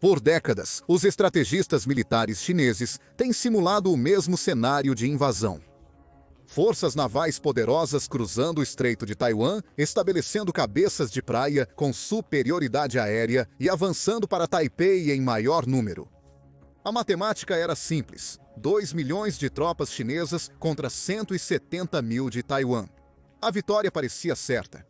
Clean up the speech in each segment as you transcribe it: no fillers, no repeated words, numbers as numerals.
Por décadas, os estrategistas militares chineses têm simulado o mesmo cenário de invasão. Forças navais poderosas cruzando o Estreito de Taiwan, estabelecendo cabeças de praia com superioridade aérea e avançando para Taipei em maior número. A matemática era simples: 2 milhões de tropas chinesas contra 170 mil de Taiwan. A vitória parecia certa.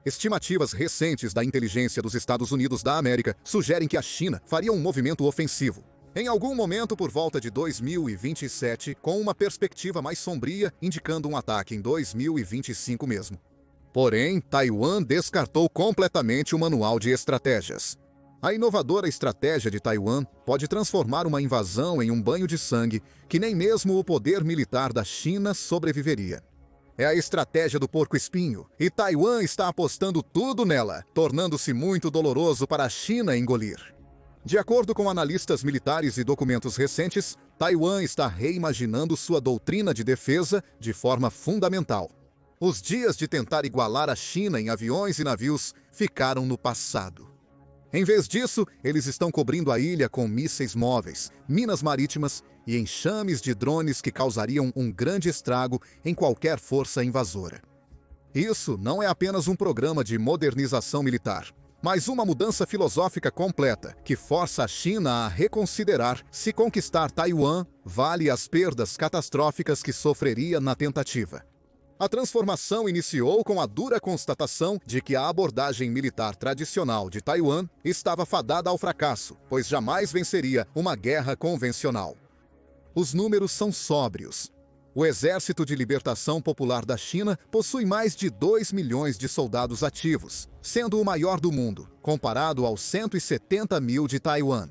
Estimativas recentes da inteligência dos Estados Unidos da América sugerem que a China faria um movimento ofensivo em algum momento por volta de 2027, com uma perspectiva mais sombria indicando um ataque em 2025 mesmo. Porém, Taiwan descartou completamente o manual de estratégias. A inovadora estratégia de Taiwan pode transformar uma invasão em um banho de sangue que nem mesmo o poder militar da China sobreviveria. É a estratégia do porco-espinho, e Taiwan está apostando tudo nela, tornando-se muito doloroso para a China engolir. De acordo com analistas militares e documentos recentes, Taiwan está reimaginando sua doutrina de defesa de forma fundamental. Os dias de tentar igualar a China em aviões e navios ficaram no passado. Em vez disso, eles estão cobrindo a ilha com mísseis móveis, minas marítimas e enxames de drones que causariam um grande estrago em qualquer força invasora. Isso não é apenas um programa de modernização militar, mas uma mudança filosófica completa que força a China a reconsiderar se conquistar Taiwan vale as perdas catastróficas que sofreria na tentativa. A transformação iniciou com a dura constatação de que a abordagem militar tradicional de Taiwan estava fadada ao fracasso, pois jamais venceria uma guerra convencional. Os números são sóbrios. O Exército de Libertação Popular da China possui mais de 2 milhões de soldados ativos, sendo o maior do mundo, comparado aos 170 mil de Taiwan.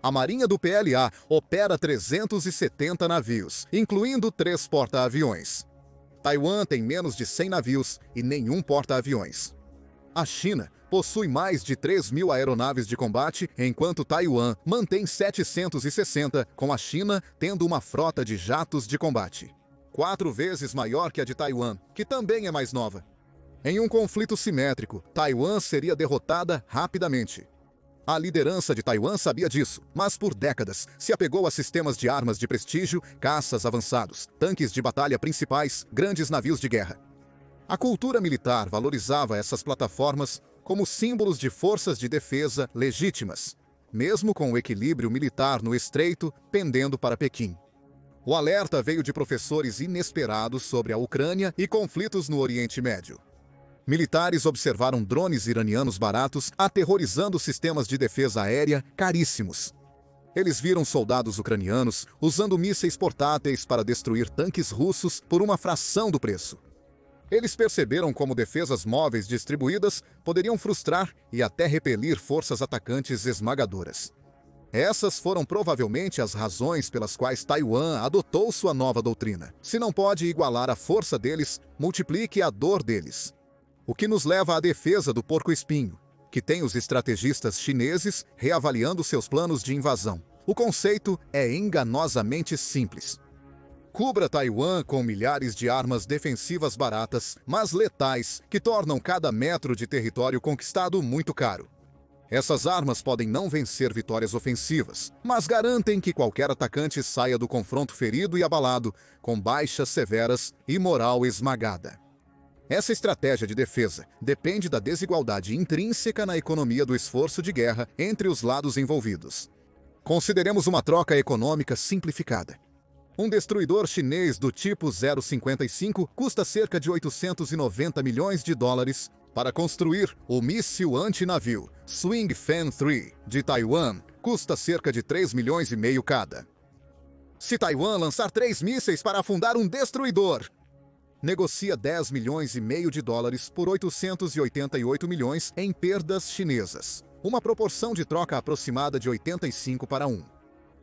A Marinha do PLA opera 370 navios, incluindo 3 porta-aviões. Taiwan tem menos de 100 navios e nenhum porta-aviões. A China possui mais de 3 mil aeronaves de combate, enquanto Taiwan mantém 760, com a China tendo uma frota de jatos de combate 4 vezes maior que a de Taiwan, que também é mais nova. Em um conflito simétrico, Taiwan seria derrotada rapidamente. A liderança de Taiwan sabia disso, mas por décadas se apegou a sistemas de armas de prestígio, caças avançados, tanques de batalha principais, grandes navios de guerra. A cultura militar valorizava essas plataformas como símbolos de forças de defesa legítimas, mesmo com o equilíbrio militar no estreito pendendo para Pequim. O alerta veio de professores inesperados sobre a Ucrânia e conflitos no Oriente Médio. Militares observaram drones iranianos baratos aterrorizando sistemas de defesa aérea caríssimos. Eles viram soldados ucranianos usando mísseis portáteis para destruir tanques russos por uma fração do preço. Eles perceberam como defesas móveis distribuídas poderiam frustrar e até repelir forças atacantes esmagadoras. Essas foram provavelmente as razões pelas quais Taiwan adotou sua nova doutrina. Se não pode igualar a força deles, multiplique a dor deles. O que nos leva à defesa do porco-espinho, que tem os estrategistas chineses reavaliando seus planos de invasão. O conceito é enganosamente simples. Cubra Taiwan com milhares de armas defensivas baratas, mas letais, que tornam cada metro de território conquistado muito caro. Essas armas podem não vencer vitórias ofensivas, mas garantem que qualquer atacante saia do confronto ferido e abalado, com baixas severas e moral esmagada. Essa estratégia de defesa depende da desigualdade intrínseca na economia do esforço de guerra entre os lados envolvidos. Consideremos uma troca econômica simplificada. Um destruidor chinês do tipo 055 custa cerca de 890 milhões de dólares. Para construir o míssil antinavio Swing Fan 3 de Taiwan, custa cerca de 3 milhões e meio cada. Se Taiwan lançar 3 mísseis para afundar um destruidor, negocia 10 milhões e meio de dólares por 888 milhões em perdas chinesas. Uma proporção de troca aproximada de 85-1.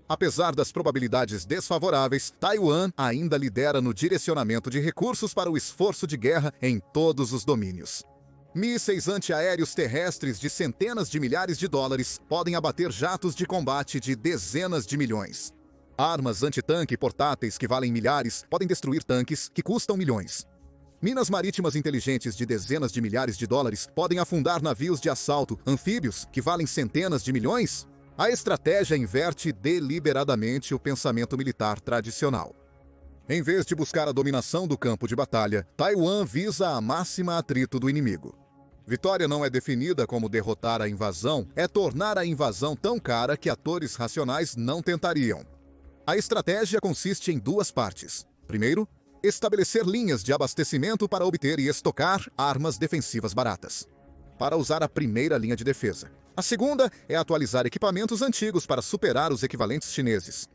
Apesar das probabilidades desfavoráveis, Taiwan ainda lidera no direcionamento de recursos para o esforço de guerra em todos os domínios. Mísseis antiaéreos terrestres de centenas de milhares de dólares podem abater jatos de combate de dezenas de milhões. Armas antitanque portáteis que valem milhares podem destruir tanques que custam milhões. Minas marítimas inteligentes de dezenas de milhares de dólares podem afundar navios de assalto anfíbios que valem centenas de milhões. A estratégia inverte deliberadamente o pensamento militar tradicional. Em vez de buscar a dominação do campo de batalha, Taiwan visa a máxima atrito do inimigo. Vitória não é definida como derrotar a invasão, é tornar a invasão tão cara que atores racionais não tentariam. A estratégia consiste em duas partes. Primeiro, estabelecer linhas de abastecimento para obter e estocar armas defensivas baratas, para usar a primeira linha de defesa. A segunda é atualizar equipamentos antigos para superar os equivalentes chineses.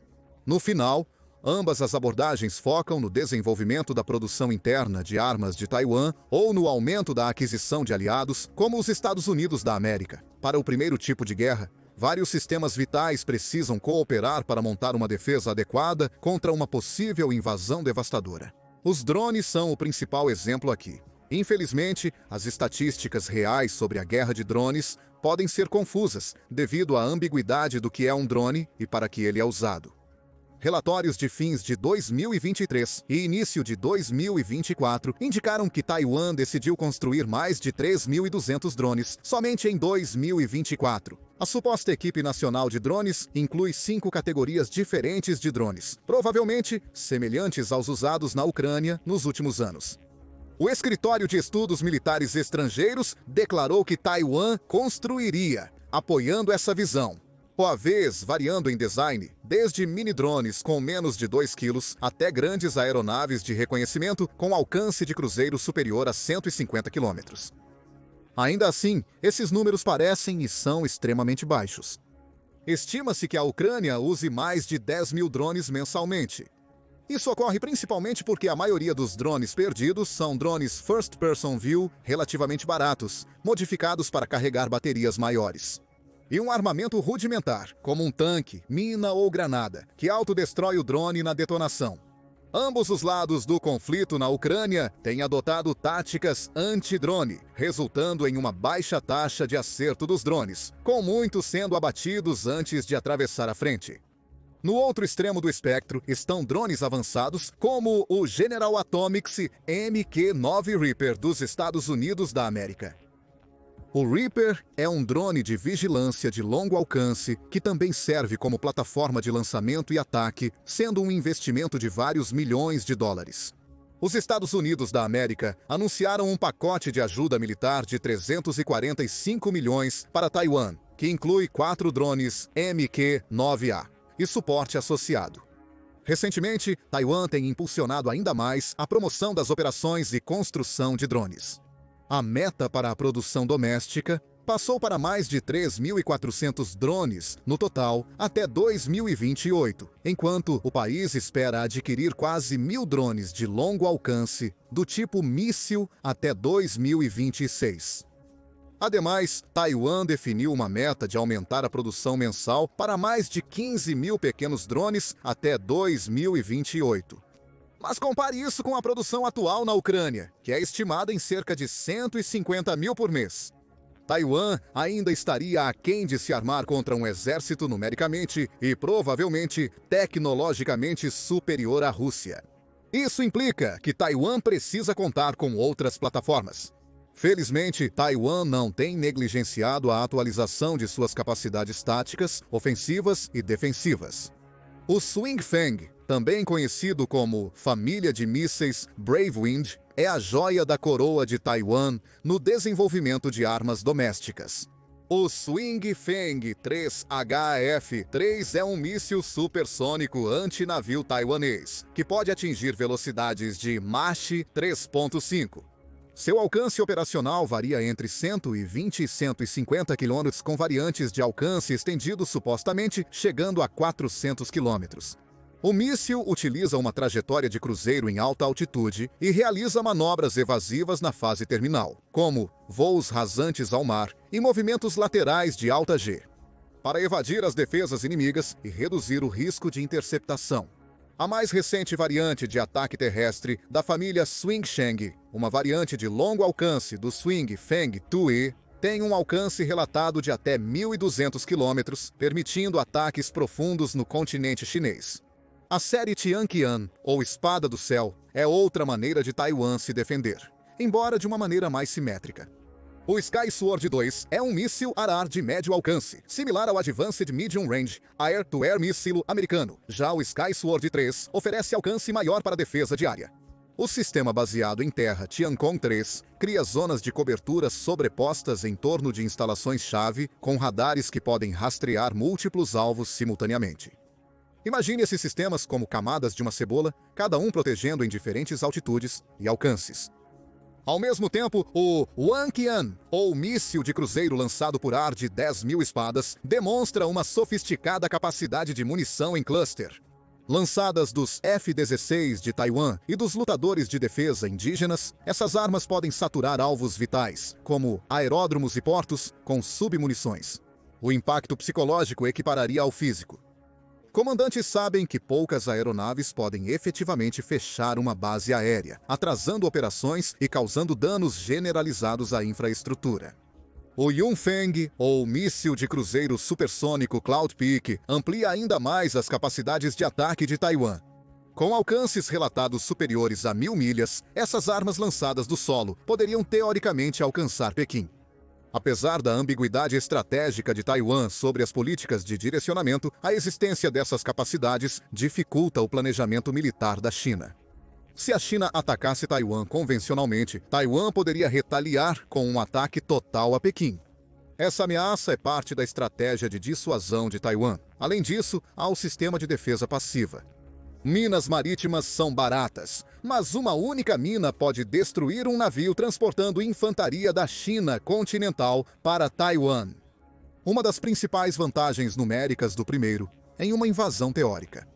No final, ambas as abordagens focam no desenvolvimento da produção interna de armas de Taiwan ou no aumento da aquisição de aliados, como os Estados Unidos da América. Para o primeiro tipo de guerra, vários sistemas vitais precisam cooperar para montar uma defesa adequada contra uma possível invasão devastadora. Os drones são o principal exemplo aqui. Infelizmente, as estatísticas reais sobre a guerra de drones podem ser confusas devido à ambiguidade do que é um drone e para que ele é usado. Relatórios de fins de 2023 e início de 2024 indicaram que Taiwan decidiu construir mais de 3.200 drones somente em 2024. A suposta equipe nacional de drones inclui 5 categorias diferentes de drones, provavelmente semelhantes aos usados na Ucrânia nos últimos anos. O Escritório de Estudos Militares Estrangeiros declarou que Taiwan construiria, apoiando essa visão. Huawei's variando em design, desde mini-drones com menos de 2 quilos até grandes aeronaves de reconhecimento com alcance de cruzeiro superior a 150 quilômetros. Ainda assim, esses números parecem e são extremamente baixos. Estima-se que a Ucrânia use mais de 10 mil drones mensalmente. Isso ocorre principalmente porque a maioria dos drones perdidos são drones First Person View relativamente baratos, modificados para carregar baterias maiores. E um armamento rudimentar, como um tanque, mina ou granada, que autodestrói o drone na detonação. Ambos os lados do conflito na Ucrânia têm adotado táticas anti-drone, resultando em uma baixa taxa de acerto dos drones, com muitos sendo abatidos antes de atravessar a frente. No outro extremo do espectro estão drones avançados, como o General Atomics Mk-9 Reaper dos Estados Unidos da América. O Reaper é um drone de vigilância de longo alcance que também serve como plataforma de lançamento e ataque, sendo um investimento de vários milhões de dólares. Os Estados Unidos da América anunciaram um pacote de ajuda militar de 345 milhões para Taiwan, que inclui 4 drones Mk-9A e suporte associado. Recentemente, Taiwan tem impulsionado ainda mais a promoção das operações e construção de drones. A meta para a produção doméstica passou para mais de 3.400 drones no total até 2028, enquanto o país espera adquirir quase 1.000 drones de longo alcance do tipo míssil até 2026. Ademais, Taiwan definiu uma meta de aumentar a produção mensal para mais de 15 mil pequenos drones até 2028. Mas compare isso com a produção atual na Ucrânia, que é estimada em cerca de 150 mil por mês. Taiwan ainda estaria aquém de se armar contra um exército numericamente e provavelmente tecnologicamente superior à Rússia. Isso implica que Taiwan precisa contar com outras plataformas. Felizmente, Taiwan não tem negligenciado a atualização de suas capacidades táticas, ofensivas e defensivas. O Swing Fang, também conhecido como Família de Mísseis Brave Wind, é a joia da coroa de Taiwan no desenvolvimento de armas domésticas. O Swing Fang 3HF-3 é um míssil supersônico antinavio taiwanês, que pode atingir velocidades de Mach 3.5. Seu alcance operacional varia entre 120 e 150 km, com variantes de alcance estendido supostamente chegando a 400 km. O míssil utiliza uma trajetória de cruzeiro em alta altitude e realiza manobras evasivas na fase terminal, como voos rasantes ao mar e movimentos laterais de alta G, para evadir as defesas inimigas e reduzir o risco de interceptação. A mais recente variante de ataque terrestre da família Swing Shang, uma variante de longo alcance do Swing Fang 2E, tem um alcance relatado de até 1.200 km, permitindo ataques profundos no continente chinês. A série Tianqian, ou Espada do Céu, é outra maneira de Taiwan se defender, embora de uma maneira mais simétrica. O Sky Sword 2 é um míssil ar-ar de médio alcance, similar ao Advanced Medium Range Air-to-Air Missile americano. Já o Sky Sword 3 oferece alcance maior para defesa de área. O sistema baseado em terra Tiancong 3 cria zonas de cobertura sobrepostas em torno de instalações-chave com radares que podem rastrear múltiplos alvos simultaneamente. Imagine esses sistemas como camadas de uma cebola, cada um protegendo em diferentes altitudes e alcances. Ao mesmo tempo, o Wanqian, ou míssil de cruzeiro lançado por ar de 10.000 espadas, demonstra uma sofisticada capacidade de munição em cluster. Lançadas dos F-16 de Taiwan e dos lutadores de defesa indígenas, essas armas podem saturar alvos vitais, como aeródromos e portos, com submunições. O impacto psicológico equipararia ao físico. Comandantes sabem que poucas aeronaves podem efetivamente fechar uma base aérea, atrasando operações e causando danos generalizados à infraestrutura. O Yunfeng, ou míssil de cruzeiro supersônico Cloud Peak, amplia ainda mais as capacidades de ataque de Taiwan. Com alcances relatados superiores a 1.000 milhas, essas armas lançadas do solo poderiam teoricamente alcançar Pequim. Apesar da ambiguidade estratégica de Taiwan sobre as políticas de direcionamento, a existência dessas capacidades dificulta o planejamento militar da China. Se a China atacasse Taiwan convencionalmente, Taiwan poderia retaliar com um ataque total a Pequim. Essa ameaça é parte da estratégia de dissuasão de Taiwan. Além disso, há o sistema de defesa passiva. Minas marítimas são baratas, mas uma única mina pode destruir um navio transportando infantaria da China continental para Taiwan. Uma das principais vantagens numéricas do primeiro é em uma invasão teórica.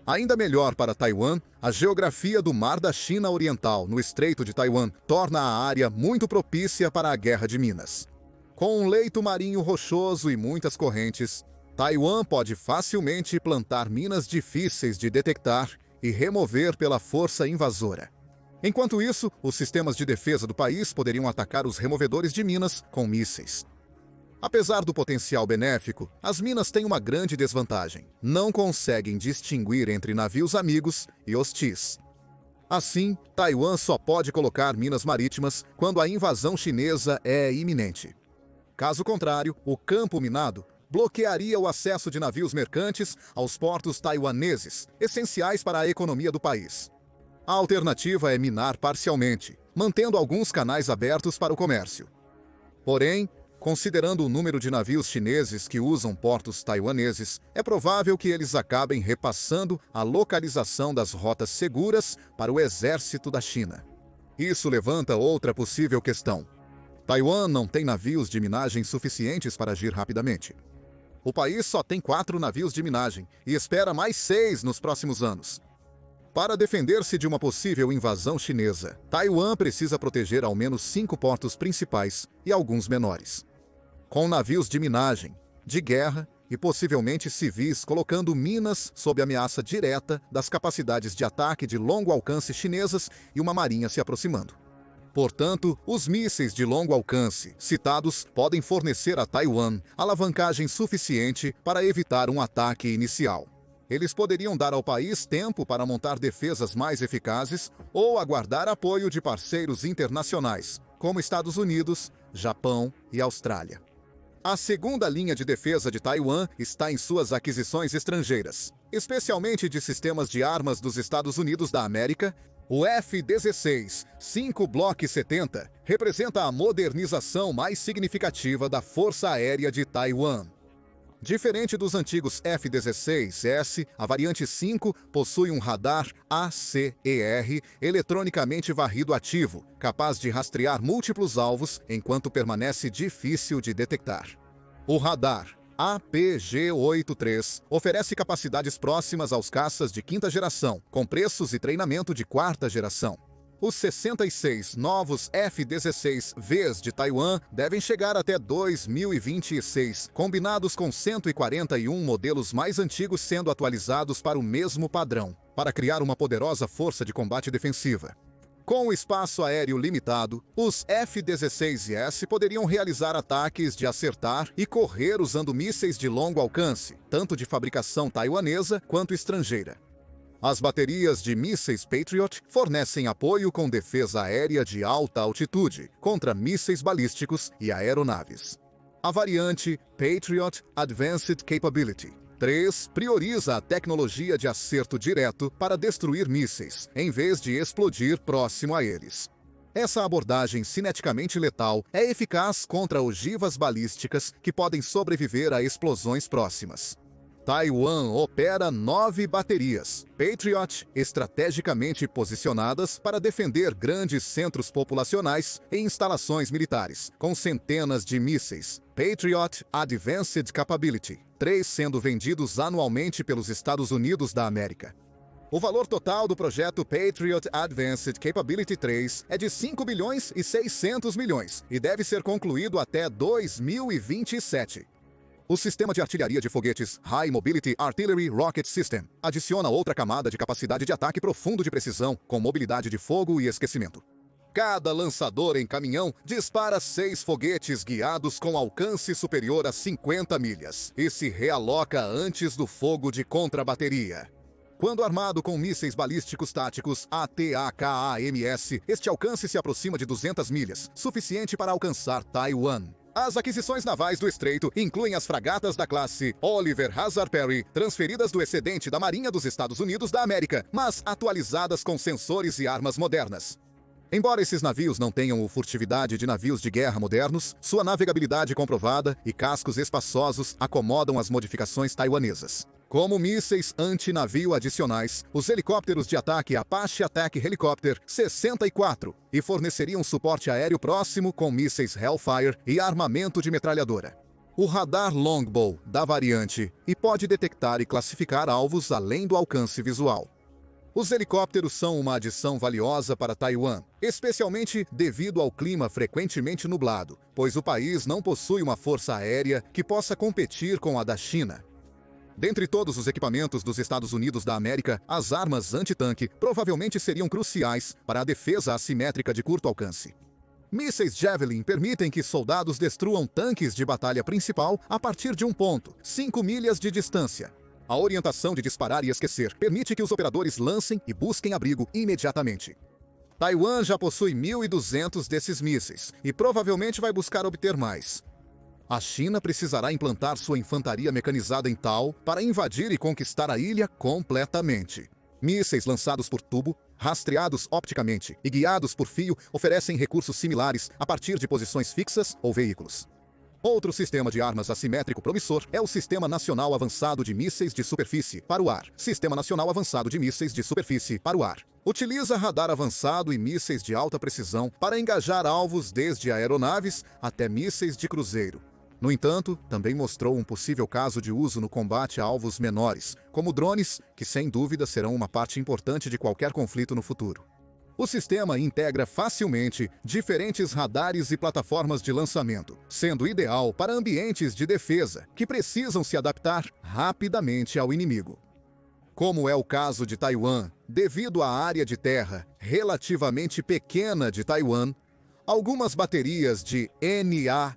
Ainda melhor para Taiwan, a geografia do Mar da China Oriental, no Estreito de Taiwan, torna a área muito propícia para a guerra de minas. Com um leito marinho rochoso e muitas correntes, Taiwan pode facilmente plantar minas difíceis de detectar e remover pela força invasora. Enquanto isso, os sistemas de defesa do país poderiam atacar os removedores de minas com mísseis. Apesar do potencial benéfico, as minas têm uma grande desvantagem. Não conseguem distinguir entre navios amigos e hostis. Assim, Taiwan só pode colocar minas marítimas quando a invasão chinesa é iminente. Caso contrário, o campo minado bloquearia o acesso de navios mercantes aos portos taiwaneses, essenciais para a economia do país. A alternativa é minar parcialmente, mantendo alguns canais abertos para o comércio. Porém, considerando o número de navios chineses que usam portos taiwaneses, é provável que eles acabem repassando a localização das rotas seguras para o exército da China. Isso levanta outra possível questão. Taiwan não tem navios de minagem suficientes para agir rapidamente. O país só tem 4 navios de minagem e espera mais 6 nos próximos anos. Para defender-se de uma possível invasão chinesa, Taiwan precisa proteger ao menos 5 portos principais e alguns menores. Com navios de minagem, de guerra e possivelmente civis colocando minas sob ameaça direta das capacidades de ataque de longo alcance chinesas e uma marinha se aproximando. Portanto, os mísseis de longo alcance citados podem fornecer a Taiwan alavancagem suficiente para evitar um ataque inicial. Eles poderiam dar ao país tempo para montar defesas mais eficazes ou aguardar apoio de parceiros internacionais, como Estados Unidos, Japão e Austrália. A segunda linha de defesa de Taiwan está em suas aquisições estrangeiras, especialmente de sistemas de armas dos Estados Unidos da América. O F-16 5 Block 70 representa a modernização mais significativa da Força Aérea de Taiwan. Diferente dos antigos F-16S, a variante 5 possui um radar ACER eletronicamente varrido ativo, capaz de rastrear múltiplos alvos enquanto permanece difícil de detectar. O radar APG-83 oferece capacidades próximas aos caças de 5ª geração, com preços e treinamento de 4ª geração. Os 66 novos F-16Vs de Taiwan devem chegar até 2026, combinados com 141 modelos mais antigos sendo atualizados para o mesmo padrão, para criar uma poderosa força de combate defensiva. Com o espaço aéreo limitado, os F-16S poderiam realizar ataques de acertar e correr usando mísseis de longo alcance, tanto de fabricação taiwanesa quanto estrangeira. As baterias de mísseis Patriot fornecem apoio com defesa aérea de alta altitude contra mísseis balísticos e aeronaves. A variante Patriot Advanced Capability 3 prioriza a tecnologia de acerto direto para destruir mísseis, em vez de explodir próximo a eles. Essa abordagem cineticamente letal é eficaz contra ogivas balísticas que podem sobreviver a explosões próximas. Taiwan opera 9 baterias Patriot estrategicamente posicionadas para defender grandes centros populacionais e instalações militares, com centenas de mísseis Patriot Advanced Capability 3 sendo vendidos anualmente pelos Estados Unidos da América. O valor total do projeto Patriot Advanced Capability 3 é de 5 bilhões e 600 milhões e deve ser concluído até 2027. O sistema de artilharia de foguetes High Mobility Artillery Rocket System adiciona outra camada de capacidade de ataque profundo de precisão, com mobilidade de fogo e esquecimento. Cada lançador em caminhão dispara 6 foguetes guiados com alcance superior a 50 milhas e se realoca antes do fogo de contrabateria. Quando armado com mísseis balísticos táticos ATACMS, este alcance se aproxima de 200 milhas, suficiente para alcançar Taiwan. As aquisições navais do estreito incluem as fragatas da classe Oliver Hazard Perry, transferidas do excedente da Marinha dos Estados Unidos da América, mas atualizadas com sensores e armas modernas. Embora esses navios não tenham a furtividade de navios de guerra modernos, sua navegabilidade comprovada e cascos espaçosos acomodam as modificações taiwanesas. Como mísseis antinavio adicionais, os helicópteros de ataque Apache Attack Helicopter 64 e forneceriam suporte aéreo próximo com mísseis Hellfire e armamento de metralhadora. O radar Longbow da variante e pode detectar e classificar alvos além do alcance visual. Os helicópteros são uma adição valiosa para Taiwan, especialmente devido ao clima frequentemente nublado, pois o país não possui uma força aérea que possa competir com a da China. Dentre todos os equipamentos dos Estados Unidos da América, as armas antitanque provavelmente seriam cruciais para a defesa assimétrica de curto alcance. Mísseis Javelin permitem que soldados destruam tanques de batalha principal a partir de um ponto, 5 milhas de distância. A orientação de disparar e esquecer permite que os operadores lancem e busquem abrigo imediatamente. Taiwan já possui 1.200 desses mísseis e provavelmente vai buscar obter mais. A China precisará implantar sua infantaria mecanizada em Tao para invadir e conquistar a ilha completamente. Mísseis lançados por tubo, rastreados opticamente e guiados por fio oferecem recursos similares a partir de posições fixas ou veículos. Outro sistema de armas assimétrico promissor é o Sistema Nacional Avançado de Mísseis de Superfície para o Ar. Sistema Nacional Avançado de Mísseis de Superfície para o Ar. Utiliza radar avançado e mísseis de alta precisão para engajar alvos desde aeronaves até mísseis de cruzeiro. No entanto, também mostrou um possível caso de uso no combate a alvos menores, como drones, que sem dúvida serão uma parte importante de qualquer conflito no futuro. O sistema integra facilmente diferentes radares e plataformas de lançamento, sendo ideal para ambientes de defesa que precisam se adaptar rapidamente ao inimigo. Como é o caso de Taiwan, devido à área de terra relativamente pequena de Taiwan, algumas baterias de NASAMS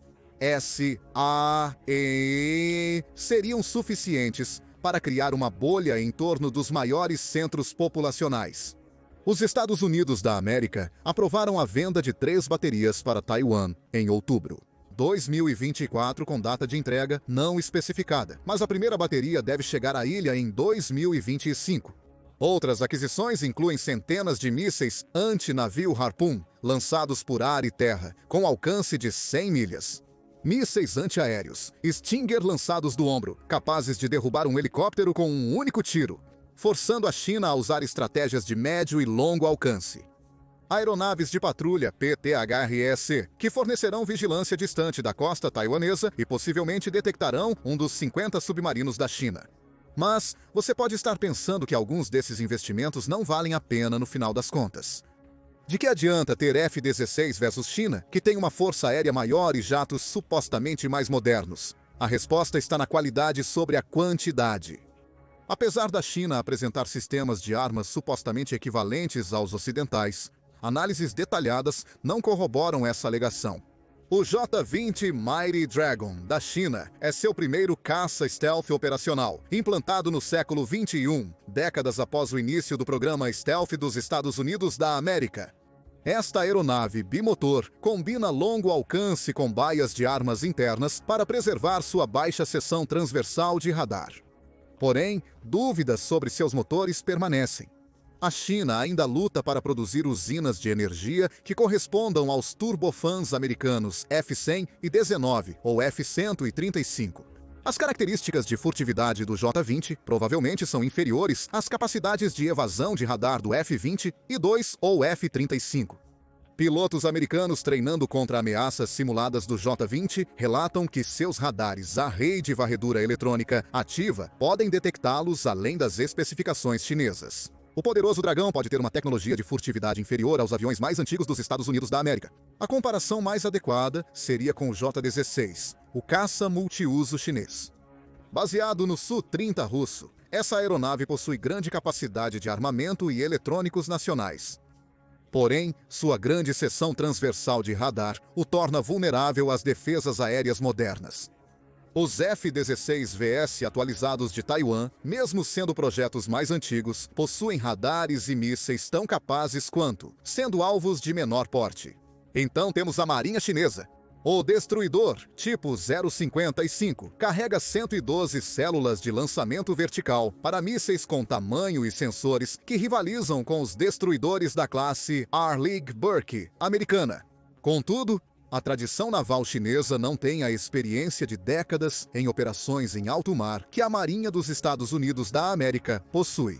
seriam suficientes para criar uma bolha em torno dos maiores centros populacionais. Os Estados Unidos da América aprovaram a venda de 3 baterias para Taiwan em outubro 2024, com data de entrega não especificada, mas a primeira bateria deve chegar à ilha em 2025. Outras aquisições incluem centenas de mísseis anti-navio Harpoon, lançados por ar e terra, com alcance de 100 milhas. Mísseis antiaéreos, Stinger lançados do ombro, capazes de derrubar um helicóptero com um único tiro, forçando a China a usar estratégias de médio e longo alcance. Aeronaves de patrulha PTHRS, que fornecerão vigilância distante da costa taiwanesa e possivelmente detectarão um dos 50 submarinos da China. Mas você pode estar pensando que alguns desses investimentos não valem a pena no final das contas. De que adianta ter F-16 versus China, que tem uma força aérea maior e jatos supostamente mais modernos? A resposta está na qualidade sobre a quantidade. Apesar da China apresentar sistemas de armas supostamente equivalentes aos ocidentais, análises detalhadas não corroboram essa alegação. O J-20 Mighty Dragon, da China, é seu primeiro caça stealth operacional, implantado no século XXI, décadas após o início do programa Stealth dos Estados Unidos da América. Esta aeronave bimotor combina longo alcance com baias de armas internas para preservar sua baixa seção transversal de radar. Porém, dúvidas sobre seus motores permanecem. A China ainda luta para produzir usinas de energia que correspondam aos turbofans americanos F-100 e 19 ou F-135. As características de furtividade do J-20 provavelmente são inferiores às capacidades de evasão de radar do F-22 ou F-35. Pilotos americanos treinando contra ameaças simuladas do J-20 relatam que seus radares array de varredura eletrônica ativa podem detectá-los além das especificações chinesas. O poderoso Dragão pode ter uma tecnologia de furtividade inferior aos aviões mais antigos dos Estados Unidos da América. A comparação mais adequada seria com o J-16, o caça multiuso chinês. Baseado no Su-30 russo, essa aeronave possui grande capacidade de armamento e eletrônicos nacionais. Porém, sua grande seção transversal de radar o torna vulnerável às defesas aéreas modernas. Os F-16VS atualizados de Taiwan, mesmo sendo projetos mais antigos, possuem radares e mísseis tão capazes quanto, sendo alvos de menor porte. Então temos a Marinha Chinesa. O destruidor, tipo 055, carrega 112 células de lançamento vertical para mísseis com tamanho e sensores que rivalizam com os destruidores da classe Arleigh Burke americana. Contudo, a tradição naval chinesa não tem a experiência de décadas em operações em alto mar que a Marinha dos Estados Unidos da América possui.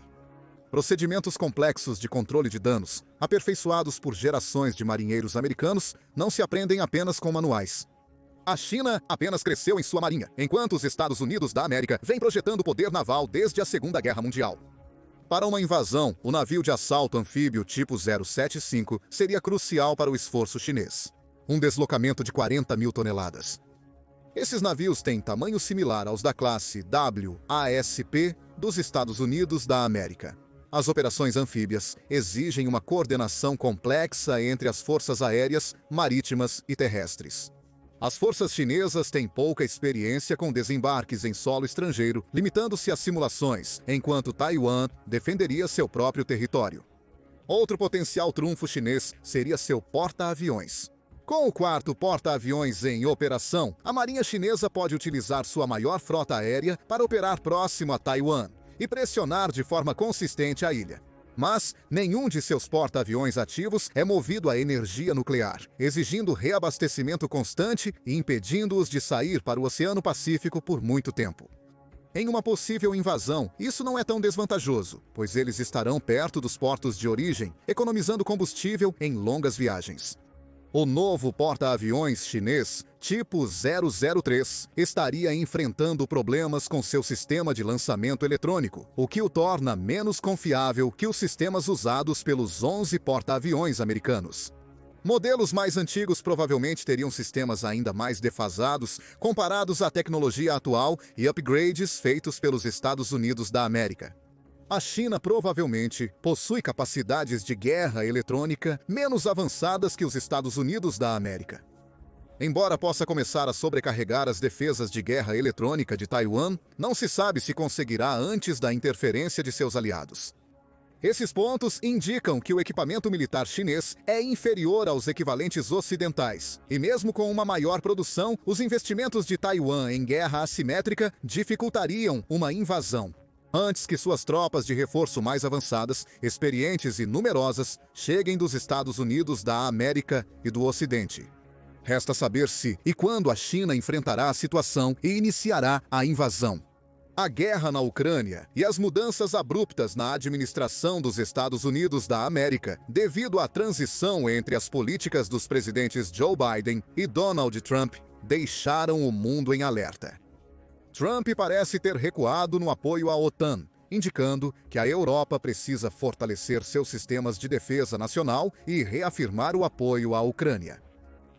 Procedimentos complexos de controle de danos, aperfeiçoados por gerações de marinheiros americanos, não se aprendem apenas com manuais. A China apenas cresceu em sua marinha, enquanto os Estados Unidos da América vêm projetando poder naval desde a Segunda Guerra Mundial. Para uma invasão, o navio de assalto anfíbio tipo 075 seria crucial para o esforço chinês. Um deslocamento de 40 mil toneladas. Esses navios têm tamanho similar aos da classe WASP dos Estados Unidos da América. As operações anfíbias exigem uma coordenação complexa entre as forças aéreas, marítimas e terrestres. As forças chinesas têm pouca experiência com desembarques em solo estrangeiro, limitando-se a simulações, enquanto Taiwan defenderia seu próprio território. Outro potencial trunfo chinês seria seu porta-aviões. Com o quarto porta-aviões em operação, a Marinha Chinesa pode utilizar sua maior frota aérea para operar próximo a Taiwan e pressionar de forma consistente a ilha. Mas nenhum de seus porta-aviões ativos é movido a energia nuclear, exigindo reabastecimento constante e impedindo-os de sair para o Oceano Pacífico por muito tempo. Em uma possível invasão, isso não é tão desvantajoso, pois eles estarão perto dos portos de origem, economizando combustível em longas viagens. O novo porta-aviões chinês, tipo 003, estaria enfrentando problemas com seu sistema de lançamento eletrônico, o que o torna menos confiável que os sistemas usados pelos 11 porta-aviões americanos. Modelos mais antigos provavelmente teriam sistemas ainda mais defasados comparados à tecnologia atual e upgrades feitos pelos Estados Unidos da América. A China provavelmente possui capacidades de guerra eletrônica menos avançadas que os Estados Unidos da América. Embora possa começar a sobrecarregar as defesas de guerra eletrônica de Taiwan, não se sabe se conseguirá antes da interferência de seus aliados. Esses pontos indicam que o equipamento militar chinês é inferior aos equivalentes ocidentais, e mesmo com uma maior produção, os investimentos de Taiwan em guerra assimétrica dificultariam uma invasão, antes que suas tropas de reforço mais avançadas, experientes e numerosas cheguem dos Estados Unidos da América e do Ocidente. Resta saber se e quando a China enfrentará a situação e iniciará a invasão. A guerra na Ucrânia e as mudanças abruptas na administração dos Estados Unidos da América, devido à transição entre as políticas dos presidentes Joe Biden e Donald Trump, deixaram o mundo em alerta. Trump parece ter recuado no apoio à OTAN, indicando que a Europa precisa fortalecer seus sistemas de defesa nacional e reafirmar o apoio à Ucrânia.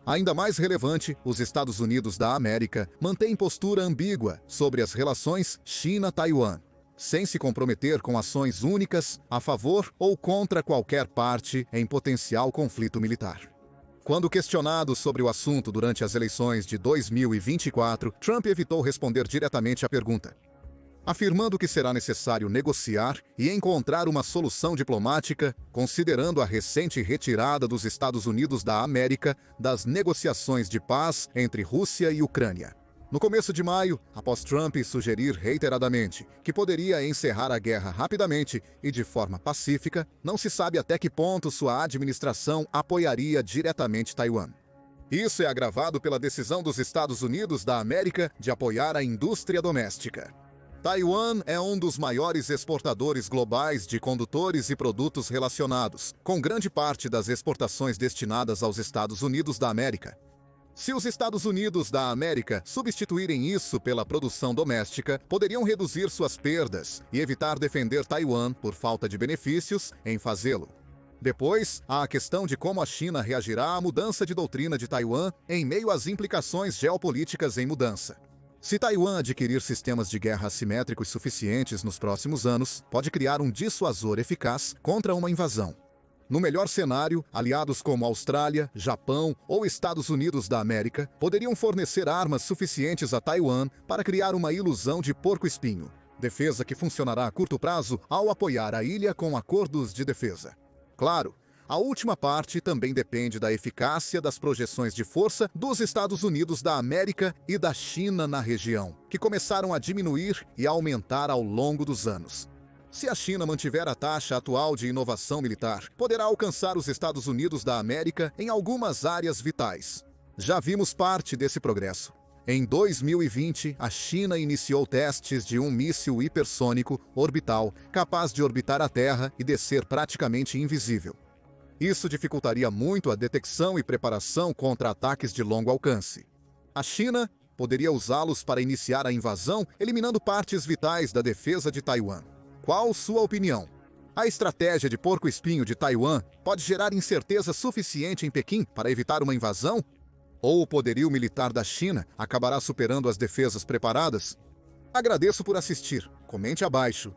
Ainda mais relevante, os Estados Unidos da América mantêm postura ambígua sobre as relações China-Taiwan, sem se comprometer com ações únicas a favor ou contra qualquer parte em potencial conflito militar. Quando questionado sobre o assunto durante as eleições de 2024, Trump evitou responder diretamente à pergunta, afirmando que será necessário negociar e encontrar uma solução diplomática, considerando a recente retirada dos Estados Unidos da América das negociações de paz entre Rússia e Ucrânia. No começo de maio, após Trump sugerir reiteradamente que poderia encerrar a guerra rapidamente e de forma pacífica, não se sabe até que ponto sua administração apoiaria diretamente Taiwan. Isso é agravado pela decisão dos Estados Unidos da América de apoiar a indústria doméstica. Taiwan é um dos maiores exportadores globais de condutores e produtos relacionados, com grande parte das exportações destinadas aos Estados Unidos da América. Se os Estados Unidos da América substituírem isso pela produção doméstica, poderiam reduzir suas perdas e evitar defender Taiwan por falta de benefícios em fazê-lo. Depois, há a questão de como a China reagirá à mudança de doutrina de Taiwan em meio às implicações geopolíticas em mudança. Se Taiwan adquirir sistemas de guerra assimétricos suficientes nos próximos anos, pode criar um dissuasor eficaz contra uma invasão. No melhor cenário, aliados como Austrália, Japão ou Estados Unidos da América poderiam fornecer armas suficientes a Taiwan para criar uma ilusão de porco-espinho, defesa que funcionará a curto prazo ao apoiar a ilha com acordos de defesa. Claro, a última parte também depende da eficácia das projeções de força dos Estados Unidos da América e da China na região, que começaram a diminuir e a aumentar ao longo dos anos. Se a China mantiver a taxa atual de inovação militar, poderá alcançar os Estados Unidos da América em algumas áreas vitais. Já vimos parte desse progresso. Em 2020, a China iniciou testes de um míssil hipersônico orbital capaz de orbitar a Terra e descer praticamente invisível. Isso dificultaria muito a detecção e preparação contra ataques de longo alcance. A China poderia usá-los para iniciar a invasão, eliminando partes vitais da defesa de Taiwan. Qual sua opinião? A estratégia de porco-espinho de Taiwan pode gerar incerteza suficiente em Pequim para evitar uma invasão? Ou o poderio militar da China acabará superando as defesas preparadas? Agradeço por assistir. Comente abaixo.